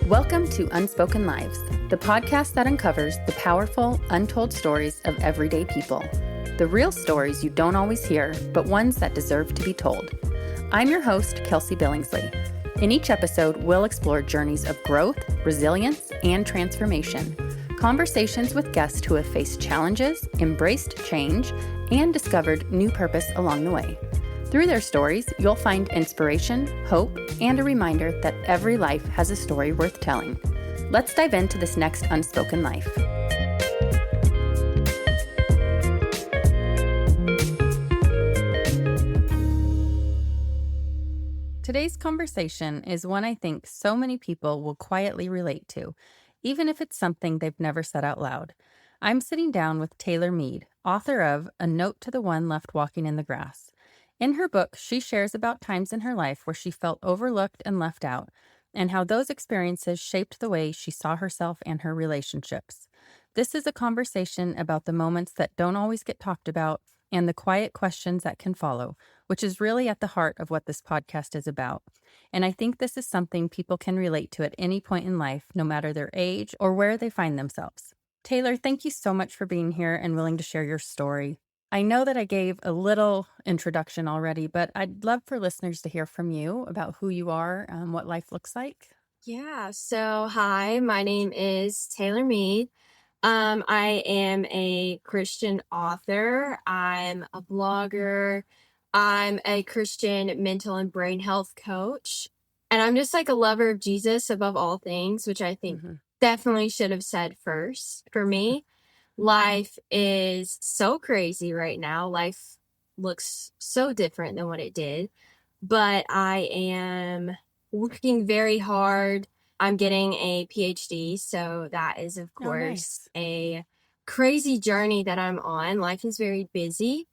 Welcome to Unspoken Lives, the podcast that uncovers the powerful, untold stories of everyday people. The real stories you don't always hear, but ones that deserve to be told. I'm your host, Kelsey Billingsley. In each episode, we'll explore journeys of growth, resilience, and transformation. Conversations with guests who have faced challenges, embraced change, and discovered new purpose along the way. Through their stories, you'll find inspiration, hope, and a reminder that every life has a story worth telling. Let's dive into this next unspoken life. Today's conversation is one I think so many people will quietly relate to, even if it's something they've never said out loud. I'm sitting down with Tayler Meade, author of A Note to the One Left Walking in the Grass. In her book, she shares about times in her life where she felt overlooked and left out, and how those experiences shaped the way she saw herself and her relationships. This is a conversation about the moments that don't always get talked about and the quiet questions that can follow, which is really at the heart of what this podcast is about. And I think this is something people can relate to at any point in life, no matter their age or where they find themselves. Tayler, thank you so much for being here and willing to share your story. I know that I gave a little introduction already, but I'd love for listeners to hear from you about who you are, what life looks like. Yeah, so hi, my name is Tayler Meade. I am a Christian author. I'm a blogger. I'm a Christian mental and brain health coach. And I'm just like a lover of Jesus above all things, which I think definitely should have said first. For me, life is so crazy right now. Life looks so different than what it did. But I am working very hard. I'm getting a PhD, so that is, of course, a crazy journey that I'm on. Life is very busy.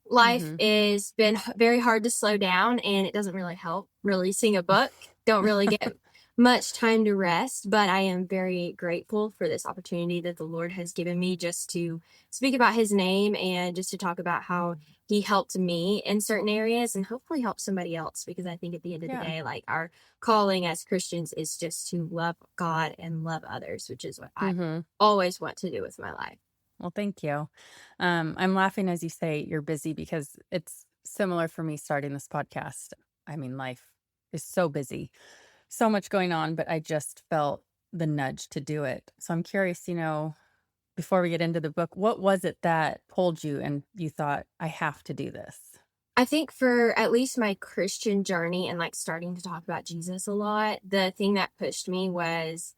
Life is been very hard to slow down, and it doesn't really help releasing a book. Don't really get much time to rest, but I am very grateful for this opportunity that the Lord has given me just to speak about his name and just to talk about how he helped me in certain areas and hopefully help somebody else, because I think at the end of the day, like, our calling as Christians is just to love God and love others, which is what I always want to do with my life. Well, thank you. I'm laughing as you say you're busy because it's similar for me starting this podcast. I mean, life is so busy, so much going on, but I just felt the nudge to do it. So I'm curious, before we get into the book, what was it that pulled you and you thought, I have to do this? I think for at least my Christian journey and like starting to talk about Jesus a lot, the thing that pushed me was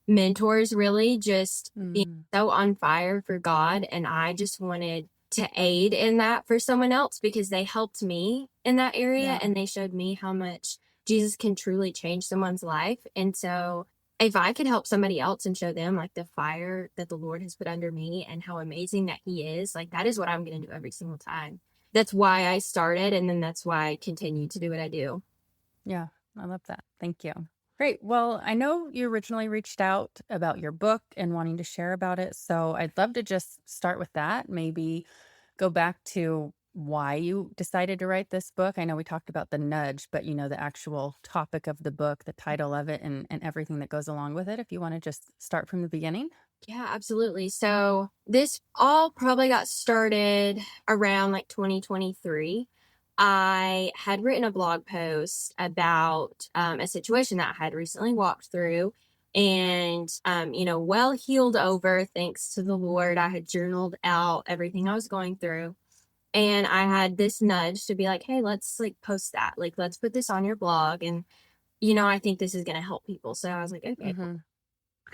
mentors, really just being so on fire for God. And I just wanted to aid in that for someone else because they helped me in that area and they showed me how much Jesus can truly change someone's life. And so if I could help somebody else and show them like the fire that the Lord has put under me and how amazing that he is, like, that is what I'm going to do every single time. That's why I started. And then that's why I continue to do what I do. Yeah, I love that. Thank you. Great. Well, I know you originally reached out about your book and wanting to share about it. So I'd love to just start with that. Maybe go back to why you decided to write this book. I know we talked about the nudge, but the actual topic of the book, the title of it, and everything that goes along with it. If you want to just start from the beginning. Yeah, absolutely. So this all probably got started around like 2023. I had written a blog post about a situation that I had recently walked through and, well healed over, thanks to the Lord. I had journaled out everything I was going through. And I had this nudge to be like, hey, let's like post that. Like, let's put this on your blog. And, I think this is going to help people. So I was like, okay,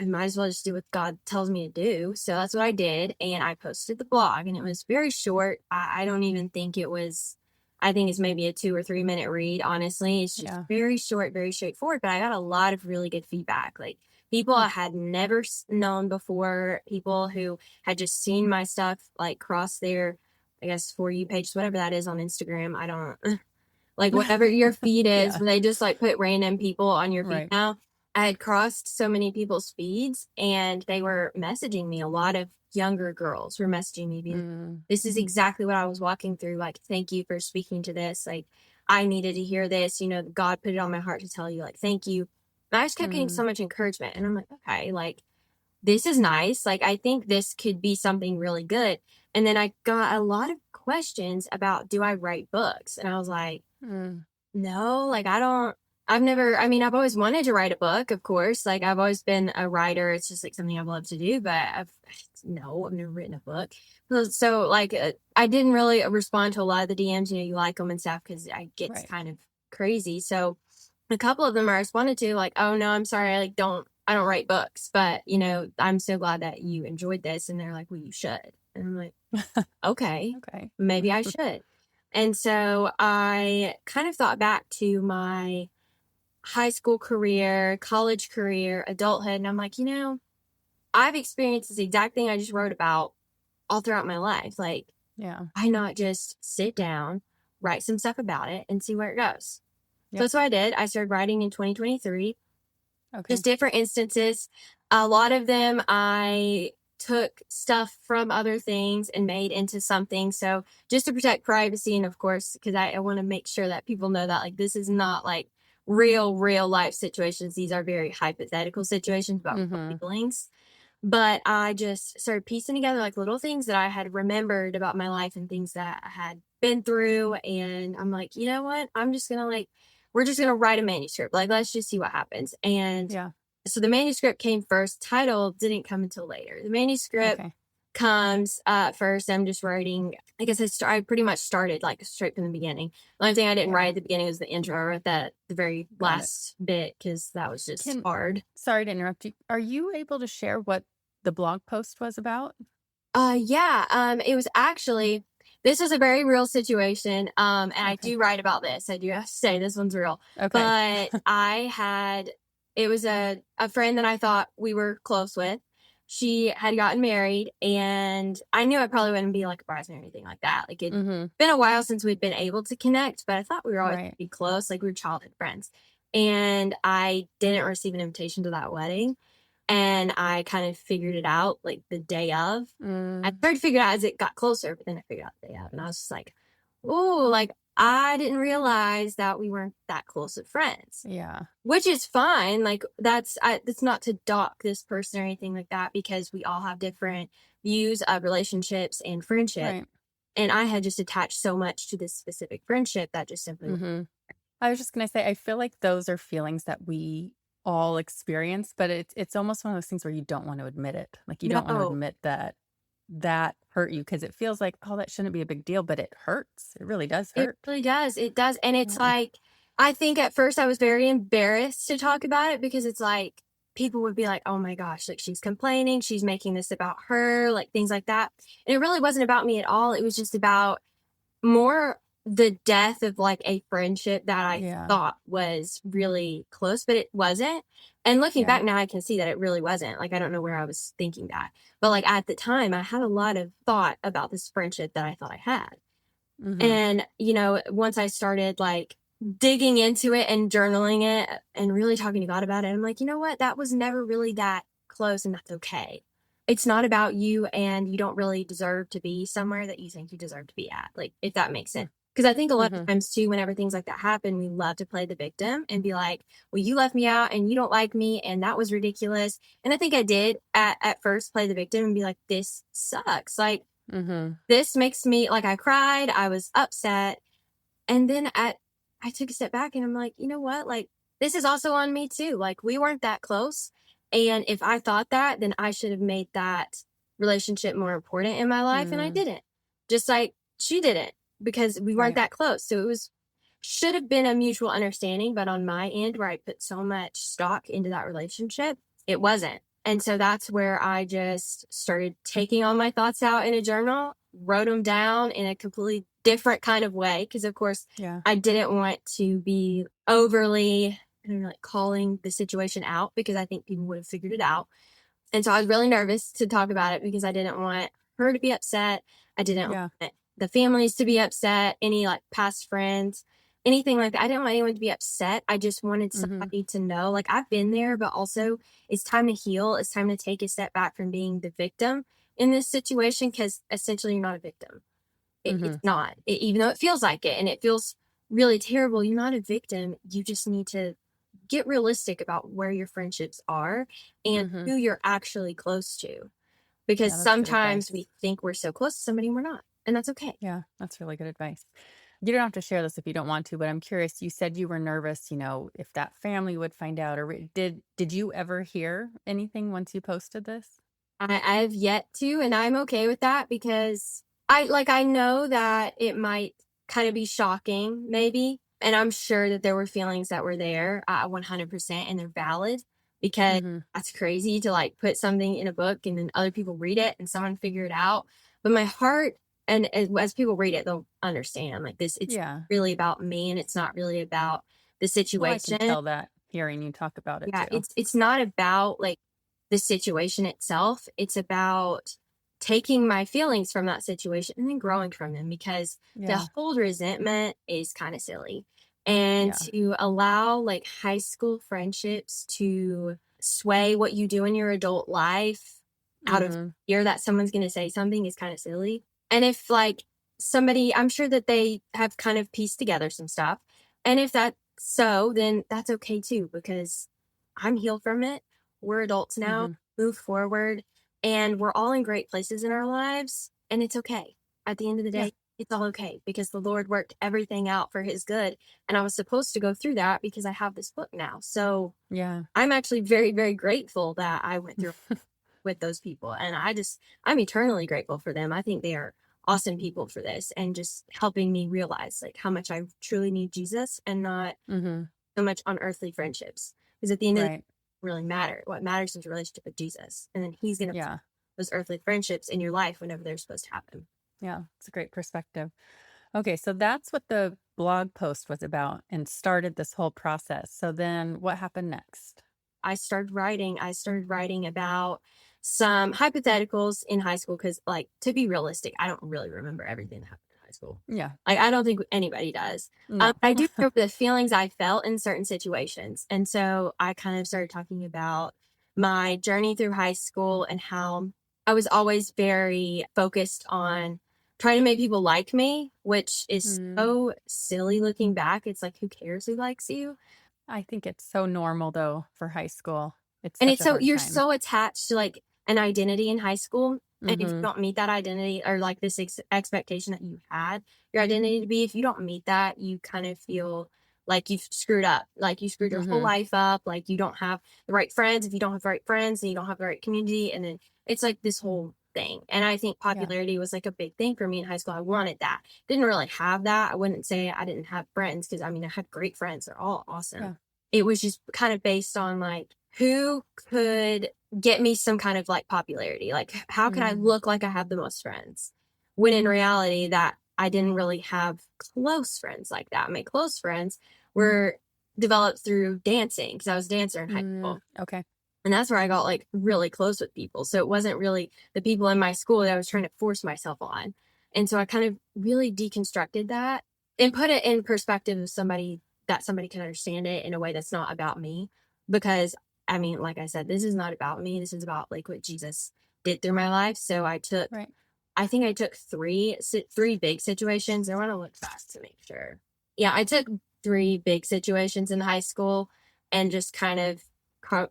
I might as well just do what God tells me to do. So that's what I did. And I posted the blog and it was very short. I don't even think it was, I think it's maybe a 2 or 3 minute read. Honestly, it's just very short, very straightforward, but I got a lot of really good feedback. Like people I had never known before, people who had just seen my stuff, like cross their, I guess, For You page, whatever that is on Instagram. I don't like whatever your feed is, they just like put random people on your feed now. I had crossed so many people's feeds and they were messaging me. A lot of younger girls were messaging me. This is exactly what I was walking through. Like, thank you for speaking to this. Like, I needed to hear this. God put it on my heart to tell you, like, thank you And I just kept getting Mm, so much encouragement. And I'm like, okay, like, this is nice. Like, I think this could be something really good. And then I got a lot of questions about, do I write books? And I was like, mm, no, like, I don't. I've never, I mean, I've always wanted to write a book, of course. Like, I've always been a writer. It's just like something I've loved to do, but no, I've never written a book. So like, I didn't really respond to a lot of the DMs, you like them and stuff, because I gets right. kind of crazy. So a couple of them I responded to, like, oh no, I'm sorry. I don't write books, but I'm so glad that you enjoyed this. And they're like, well, you should. And I'm like, okay, Okay. maybe I should. And so I kind of thought back to my high school career, college career, adulthood. And I'm like, I've experienced this exact thing I just wrote about all throughout my life. Like, Yeah. why not just sit down, write some stuff about it, and see where it goes? So Yep. that's what I did. I started writing in 2023, Okay. just different instances. A lot of them I took stuff from other things and made into something. So just to protect privacy, and of course, because I want to make sure that people know that, like, this is not like real life situations. These are very hypothetical situations about real Mm-hmm. feelings. But I just started piecing together like little things that I had remembered about my life and things that I had been through. And I'm like, you know what? I'm just gonna like, we're just gonna write a manuscript. Like, let's just see what happens. And Yeah. so the manuscript came first. Title didn't come until later. The manuscript Okay. comes first. I'm just writing. I guess I pretty much started like straight from the beginning. The only thing I didn't Yeah. write at the beginning was the intro. I wrote that the very Got it. last bit because that was just Can hard. Sorry to interrupt you. Are you able to share what the blog post was about? Yeah, it was actually this was a very real situation, and I Okay. do write about this. I do have to say this one's real. Okay. But it was a friend that I thought we were close with. She had gotten married, and I knew I probably wouldn't be like a bridesmaid or anything like that. Like, it'd Mm-hmm. been a while since we'd been able to connect, but I thought we were always Right. be close, like we were childhood friends. And I didn't receive an invitation to that wedding. And I kind of figured it out like the day of. I Mm, started to figure it out as it got closer, but then I figured out the day of. And I was just like, oh, like, I didn't realize that we weren't that close of friends, yeah. which is fine. Like, that's not to dock this person or anything like that, because we all have different views of relationships and friendship. Right. And I had just attached so much to this specific friendship that just simply, Mm-hmm. I was just gonna say, I feel like those are feelings that we all experience, but it's almost one of those things where you don't want to admit it. Like you don't want to no. admit that that hurt you because it feels like, oh, that shouldn't be a big deal, but it hurts. It really does It hurt. really does. It does. And it's Yeah. like, I think at first I was very embarrassed to talk about it, because it's like people would be like, oh my gosh, like, she's complaining, she's making this about her, like things like that. And it really wasn't about me at all. It was just about more the death of like a friendship that I Yeah. thought was really close, but it wasn't. And looking Yeah. back now, I can see that it really wasn't. Like, I don't know where I was thinking that. But like at the time, I had a lot of thought about this friendship that I thought I had. Mm-hmm. And, once I started like digging into it and journaling it and really talking to God about it, I'm like, you know what? That was never really that close, and that's okay. It's not about you, and you don't really deserve to be somewhere that you think you deserve to be at. Like, if that makes sense. Because I think a lot of Mm-hmm. times too, whenever things like that happen, we love to play the victim and be like, well, you left me out and you don't like me, and that was ridiculous. And I think I did at first play the victim and be like, this sucks. Like, Mm-hmm. this makes me like, I cried, I was upset. And then I took a step back and I'm like, you know what? Like, this is also on me too. Like, we weren't that close. And if I thought that, then I should have made that relationship more important in my life. And I Mm, didn't. Just like she didn't, because we weren't right. that close. So it was, should have been a mutual understanding. But on my end, where I put so much stock into that relationship, it wasn't. And so that's where I just started taking all my thoughts out in a journal, wrote them down in a completely different kind of way. Cause of course, Yeah. I didn't want to be overly, I don't know, like, calling the situation out, because I think people would have figured it out. And so I was really nervous to talk about it, because I didn't want her to be upset. I didn't Yeah. want the families to be upset, any like past friends, anything like that. I didn't want anyone to be upset. I just wanted Mm-hmm. somebody to know, like, I've been there, but also it's time to heal. It's time to take a step back from being the victim in this situation, because essentially you're not a victim. Mm-hmm. It's not, even though it feels like it and it feels really terrible. You're not a victim. You just need to get realistic about where your friendships are and Mhm. who you're actually close to. Because Yeah, that's good sometimes we advice. think we're so close to somebody and we're not. And that's okay. Yeah, that's really good advice. You don't have to share this if you don't want to, but I'm curious, you said you were nervous, if that family would find out or did you ever hear anything once you posted this? I've yet to, and I'm okay with that because I know that it might kind of be shocking, maybe. And I'm sure that there were feelings that were there 100% and they're valid because Mhm. that's crazy to like put something in a book and then other people read it and someone figure it out. But my heart, and as people read it, they'll understand like this, it's Yeah. really about me and it's not really about the Well, I can situation. tell that hearing you talk about it Yeah, too. it's not about like the situation itself. It's about taking my feelings from that situation and then growing from them because to Yeah. hold resentment is kind of silly. And Yeah. to allow like high school friendships to sway what you do in your adult life out of Mhm. fear that someone's going to say something is kind of silly. And if like somebody, I'm sure that they have kind of pieced together some stuff. And if that's so, then that's okay too, because I'm healed from it. We're adults now, Mhm. move forward, and we're all in great places in our lives. And it's okay. At the end of the Yeah. day, it's all okay because the Lord worked everything out for his good. And I was supposed to go through that because I have this book now. So Yeah. I'm actually very, very grateful that I went through with those people. And I'm eternally grateful for them. I think they are awesome people for this and just helping me realize like how much I truly need Jesus and not Mhm. so much on earthly friendships. Because at the end of the day, Right. it doesn't really matter. What matters is your relationship with Jesus. And then he's gonna put Yeah. those earthly friendships in your life whenever they're supposed to happen. Yeah. It's a great perspective. Okay, so that's what the blog post was about and started this whole process. So then what happened next? I started writing about some hypotheticals in high school because, like, to be realistic, I don't really remember everything that happened in high school. Yeah. Like, I don't think anybody does. No. I do remember the feelings I felt in certain situations. And so I kind of started talking about my journey through high school and how I was always very focused on trying to make people like me, which is Mm, so silly looking back. It's like, who cares who likes you? I think it's so normal though for high school. It's And such it's a so hard you're time. so attached to like an identity in high school. And if you Mhm. don't meet that identity or like this expectation that you had your identity to be, if you don't meet that, you kind of feel like you've screwed up, like you screwed your whole Mhm. life up, like you don't have the right friends. If you don't have the right friends, then you don't have the right community. And then it's like this whole thing. And I think Yeah. popularity was like a big thing for me in high school. I wanted that. Didn't really have that. I wouldn't say I didn't have friends because I mean, I had great friends. They're all awesome. Yeah. It was just kind of based on like who could get me some kind of like popularity? Like, how can I Mm. look like I have the most friends? When in reality, that I didn't really have close friends like that. My close friends were developed through dancing because I was a dancer in high Mm. school. Okay. And that's where I got like really close with people. So it wasn't really the people in my school that I was trying to force myself on. And so I kind of really deconstructed that and put it in perspective of somebody that somebody can understand it in a way that's not about me. Because I mean, like I said, this is not about me. This is about like what Jesus did through my life. So Right. I think I took three big situations. I want to look back to make sure. Yeah, I took three big situations in high school and just kind of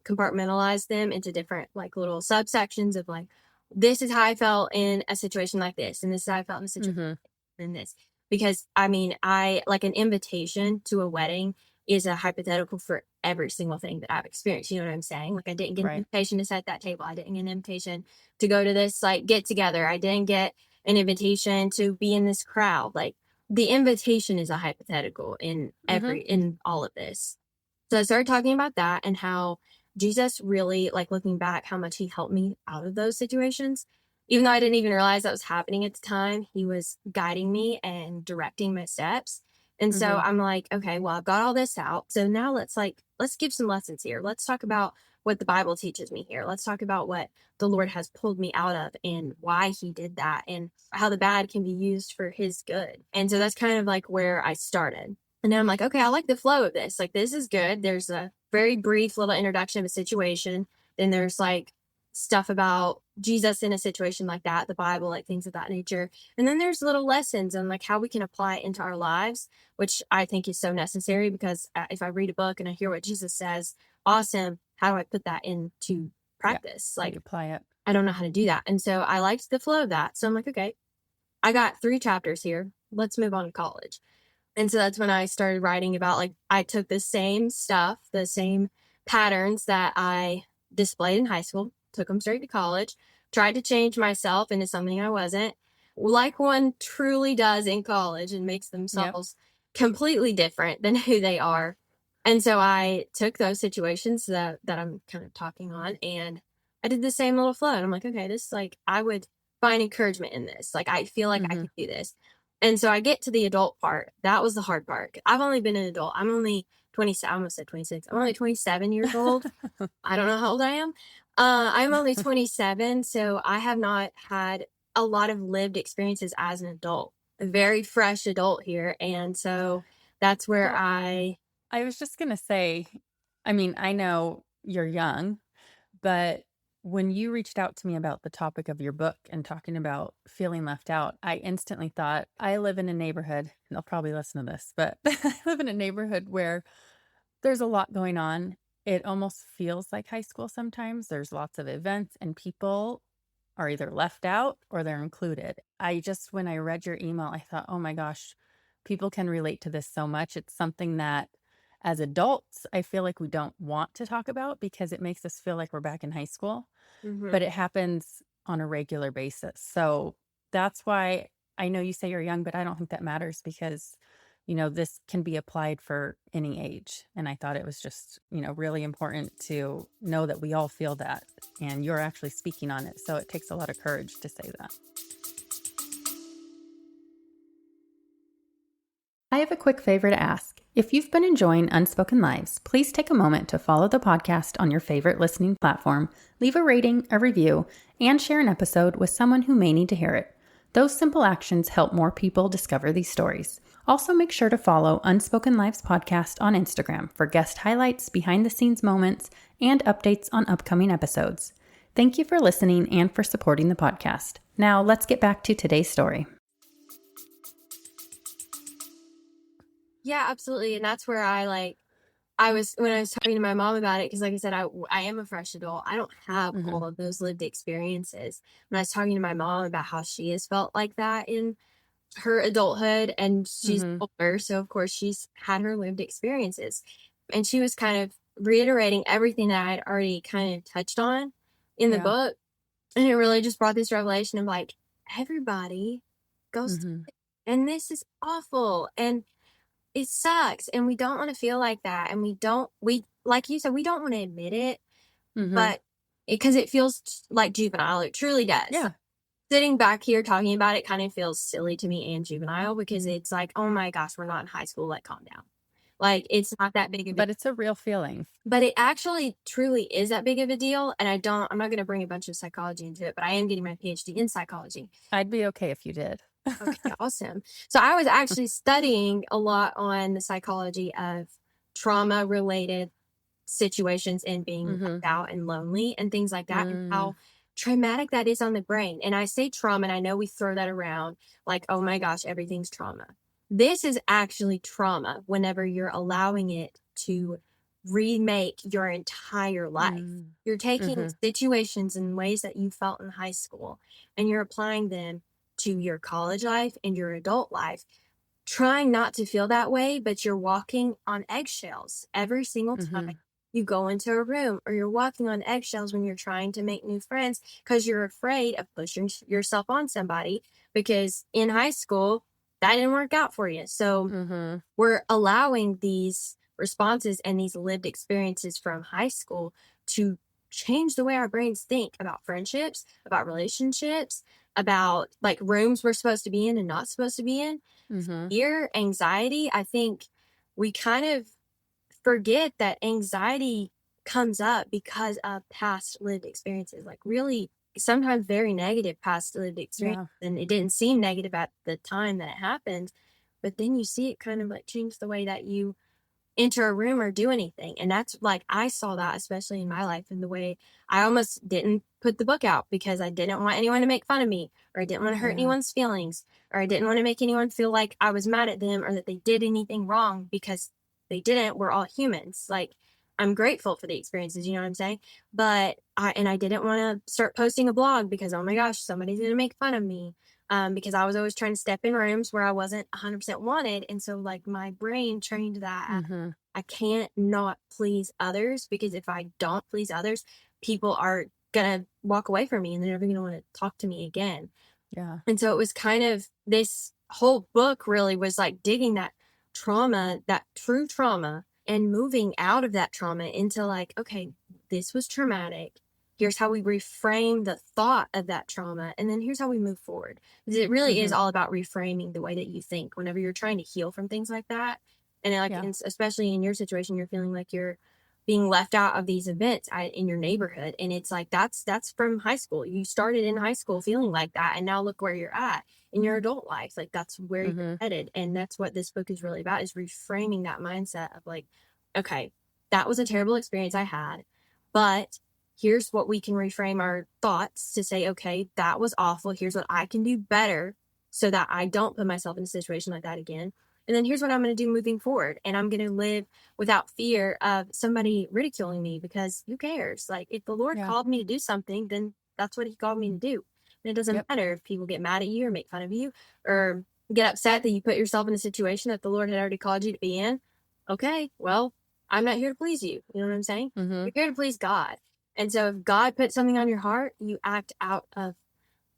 compartmentalized them into different like little subsections of like this is how I felt in a situation like this, and this is how I felt in a situation Mhm. in this. Because I mean, I like an invitation to a wedding is a hypothetical for every single thing that I've experienced. You know what I'm saying? Like I didn't get an Right. invitation to set at that table. I didn't get an invitation to go to this like get together. I didn't get an invitation to be in this crowd. Like the invitation is a hypothetical Mhm. in all of this. So I started talking about that and how Jesus really, like looking back, how much he helped me out of those situations. Even though I didn't even realize that was happening at the time, he was guiding me and directing my steps. And so Mhm. I'm like, okay, well, I've got all this out. So now let's give some lessons here. Let's talk about what the Bible teaches me here. Let's talk about what the Lord has pulled me out of and why he did that and how the bad can be used for his good. And so that's kind of like where I started. And then I'm like, okay, I like the flow of this. Like, this is good. There's a very brief little introduction of a situation. Then there's like stuff about Jesus in a situation like that, the Bible, like things of that nature. And then there's little lessons and like how we can apply it into our lives, which I think is so necessary because if I read a book and I hear what Jesus says, awesome. How do I put that into Yeah. practice? How do you Like, apply it? I don't know how to do that. And so I liked the flow of that. So I'm like, okay, I got 3 chapters here. Let's move on to college. And so that's when I started writing about like I took the same stuff, the same patterns that I displayed in high school, took them straight to college, tried to change myself into something I wasn't, like one truly does in college and makes Yep. themselves completely different than who they are. And so I took those situations that I'm kind of talking on and I did the same little flow. And I'm like, okay, this is like I would find encouragement in this. Like I feel like I Mhm. could do this. And so I get to the adult part. That was the hard part. I've only been an adult. I'm only 27. I almost said 26. I'm only 27 years old. I don't know how old I am. I'm only 27. So I have not had a lot of lived experiences as an adult, a very fresh adult here. And so that's where Well, I was just gonna say, I mean, I know you're young, but when you reached out to me about the topic of your book and talking about feeling left out, I instantly thought, I live in a neighborhood, and they'll probably listen to this, but I live in a neighborhood where there's a lot going on. It almost feels like high school sometimes. There's lots of events, and people are either left out or they're included. I just, when I read your email, I thought, oh my gosh, people can relate to this so much. It's something that as adults, I feel like we don't want to talk about because it makes us feel like we're back in high school, Mhm. but it happens on a regular basis. So that's why I know you say you're young, but I don't think that matters because, this can be applied for any age. And I thought it was just, really important to know that we all feel that. And you're actually speaking on it. So it takes a lot of courage to say that. I have a quick favor to ask. If you've been enjoying Unspoken Lives, please take a moment to follow the podcast on your favorite listening platform, leave a rating, a review, and share an episode with someone who may need to hear it. Those simple actions help more people discover these stories. Also, make sure to follow Unspoken Lives podcast on Instagram for guest highlights, behind the scenes moments, and updates on upcoming episodes. Thank you for listening and for supporting the podcast. Now, let's get back to today's story. Yeah, absolutely. And that's where I was when I was talking to my mom about it, because like I said, I am a fresh adult. I don't have Mm-hmm. all of those lived experiences. When I was talking to my mom about how she has felt like that in her adulthood, and she's Mm-hmm. older, so of course she's had her lived experiences. And she was kind of reiterating everything that I had already kind of touched on in the Yeah. book. And it really just brought this revelation of like, everybody goes through Mm-hmm. it, and this is awful. And it sucks, and we don't wanna feel like that, and we like you said, we don't wanna admit it, Mm-hmm. but because it feels like juvenile, it truly does. Like, Yeah. sitting back here talking about it kind of feels silly to me and juvenile because it's like, "Oh my gosh, we're not in high school, like, calm down." Like, it's not that big of a But it's a real feeling. but it actually truly is that big of a deal, and I'm not gonna bring a bunch of psychology into it, but I am getting my PhD in psychology. I'd be okay if you did. Okay, awesome. So I was actually studying a lot on the psychology of trauma related situations and being left Mhm. out and lonely and things like that, and Mm. how traumatic that is on the brain. And I say trauma, and I know we throw that around like, oh my gosh, everything's trauma. This is actually trauma whenever you're allowing it to remake your entire life. Mm. You're taking Mhm. situations and ways that you felt in high school and you're applying them to your college life and your adult life, trying not to feel that way, but you're walking on eggshells every single time Mhm. you go into a room, or you're walking on eggshells when you're trying to make new friends because you're afraid of pushing yourself on somebody because in high school that didn't work out for you. So Mhm. we're allowing these responses and these lived experiences from high school to change the way our brains think about friendships, about relationships, about like rooms we're supposed to be in and not supposed to be in. Mhm. Fear, anxiety, I think we kind of forget that anxiety comes up because of past lived experiences, like really sometimes very negative past lived experiences. Yeah. And it didn't seem negative at the time that it happened. But then you see it kind of like change the way that you enter a room or do anything. And that's like, I saw that, especially in my life, in the way I almost didn't put the book out because I didn't want anyone to make fun of me, or I didn't want to hurt Yeah. anyone's feelings, or I didn't want to make anyone feel like I was mad at them or that they did anything wrong, because they didn't. We're all humans. Like, I'm grateful for the experiences, you know what I'm saying? But I didn't want to start posting a blog because, oh my gosh, somebody's going to make fun of me. Because I was always trying to step in rooms where I wasn't 100% wanted. And so, like, my brain trained that Mhm. I can't not please others, because if I don't please others, people are going to walk away from me and they're never going to want to talk to me again. Yeah. And so it was kind of, this whole book really was like digging that trauma, that true trauma, and moving out of that trauma into like, okay, this was traumatic. Here's how we reframe the thought of that trauma. And then here's how we move forward. Because it really is Mhm. all about reframing the way that you think whenever you're trying to heal from things like that. And like, Yeah. especially in your situation, you're feeling like you're being left out of these events in your neighborhood. And it's like, that's from high school. You started in high school feeling like that. And now look where you're at in your adult life. Like, that's where you're Mhm. headed. And that's what this book is really about, is reframing that mindset of like, okay, that was a terrible experience I had, but here's what we can reframe our thoughts to say, okay, that was awful. Here's what I can do better so that I don't put myself in a situation like that again. And then here's what I'm going to do moving forward. And I'm going to live without fear of somebody ridiculing me, because who cares? Like, if the Lord Yeah. called me to do something, then that's what he called me to do. And it doesn't Yep. matter if people get mad at you or make fun of you or get upset that you put yourself in a situation that the Lord had already called you to be in. Okay, well, I'm not here to please you. You know what I'm saying? You're Mhm. here to please God. And so if God puts something on your heart, you act out of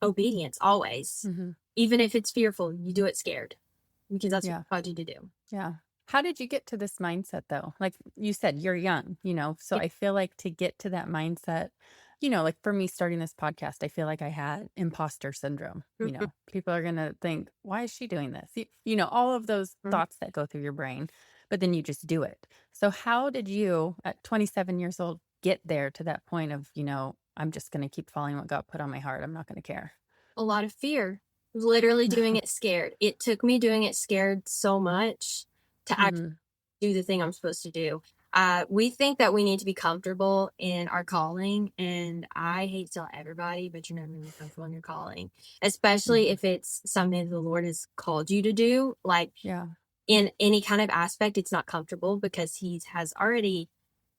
obedience always. Mhm. Even if it's fearful, you do it scared, because that's what Yeah. he called you to do. Yeah. How did you get to this mindset though? Like you said, you're young, so Yeah. I feel like to get to that mindset, like for me starting this podcast, I feel like I had imposter syndrome. Mhm, People are going to think, why is she doing this? All of those mhm. thoughts that go through your brain, but then you just do it. So how did you at 27 years old get there to that point of, I'm just going to keep following what God put on my heart. I'm not going to care. A lot of fear, literally doing it scared. It took me doing it scared so much to actually Mhm. do the thing I'm supposed to do. We think that we need to be comfortable in our calling, and I hate to tell everybody, but you're never going to be comfortable in your calling, especially Mhm. if it's something the Lord has called you to do. Like, Yeah. in any kind of aspect, it's not comfortable, because he has already,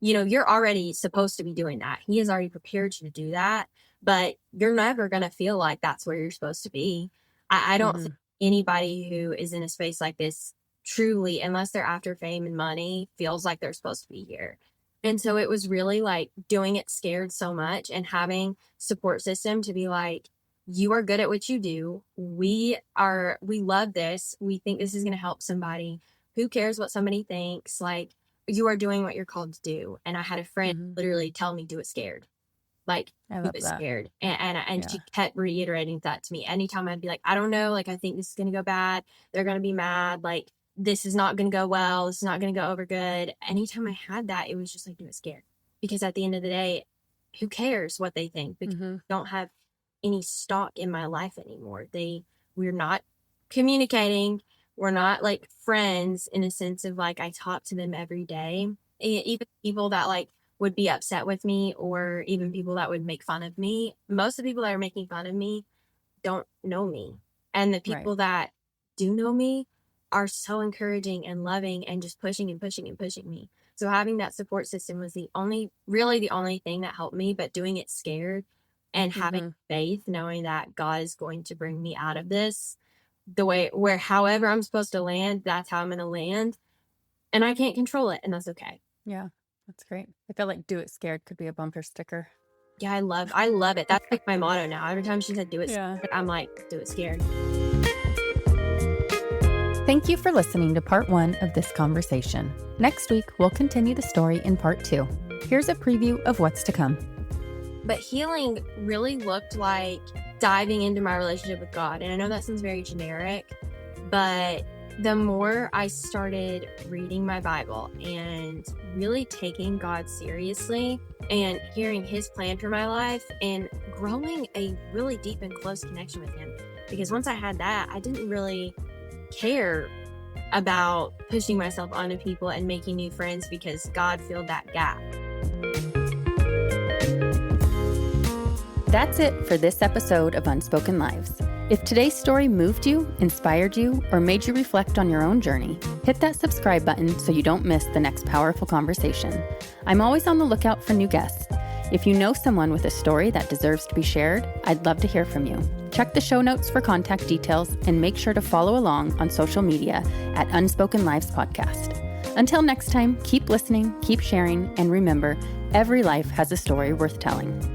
you're already supposed to be doing that. He has already prepared you to do that, but you're never going to feel like that's where you're supposed to be. I don't think Mhm. anybody who is in a space like this truly, unless they're after fame and money, feels like they're supposed to be here. And so it was really like doing it scared so much, and having support system to be like, you are good at what you do. We love this. We think this is going to help somebody. Who cares what somebody thinks? Like, you are doing what you're called to do. And I had a friend Mhm. literally tell me, do it scared. Like, I do love it that. scared. And Yeah. she kept reiterating that to me. Anytime I'd be like, I don't know, like, I think this is going to go bad. They're going to be mad. Like, this is not going to go well. This is not going to go over good. Anytime I had that, it was just like, do it scared. Because at the end of the day, who cares what they think? Because Mhm. I don't have any stock in my life anymore. We're not communicating. We're not like friends in a sense of like I talk to them every day. Even people that like would be upset with me, or even people that would make fun of me. Most of the people that are making fun of me don't know me. And the Right. people that do know me are so encouraging and loving and just pushing and pushing and pushing me. So having that support system was really the only thing that helped me, but doing it scared and having Mhm. faith, knowing that God is going to bring me out of this the way where however I'm supposed to land, that's how I'm going to land. And I can't control it. And that's okay. Yeah, that's great. I feel like "Do It Scared" could be a bumper sticker. Yeah, I love it. That's like my motto now. Every time she said do it Yeah. scared, I'm like, do it scared. Thank you for listening to part 1 of this conversation. Next week, we'll continue the story in part 2. Here's a preview of what's to come. But healing really looked like diving into my relationship with God. And I know that sounds very generic, but the more I started reading my Bible and really taking God seriously and hearing his plan for my life and growing a really deep and close connection with him. Because once I had that, I didn't really care about pushing myself onto people and making new friends because God filled that gap. That's it for this episode of Unspoken Lives. If today's story moved you, inspired you, or made you reflect on your own journey, hit that subscribe button so you don't miss the next powerful conversation. I'm always on the lookout for new guests. If you know someone with a story that deserves to be shared, I'd love to hear from you. Check the show notes for contact details and make sure to follow along on social media at Unspoken Lives Podcast. Until next time, keep listening, keep sharing, and remember, every life has a story worth telling.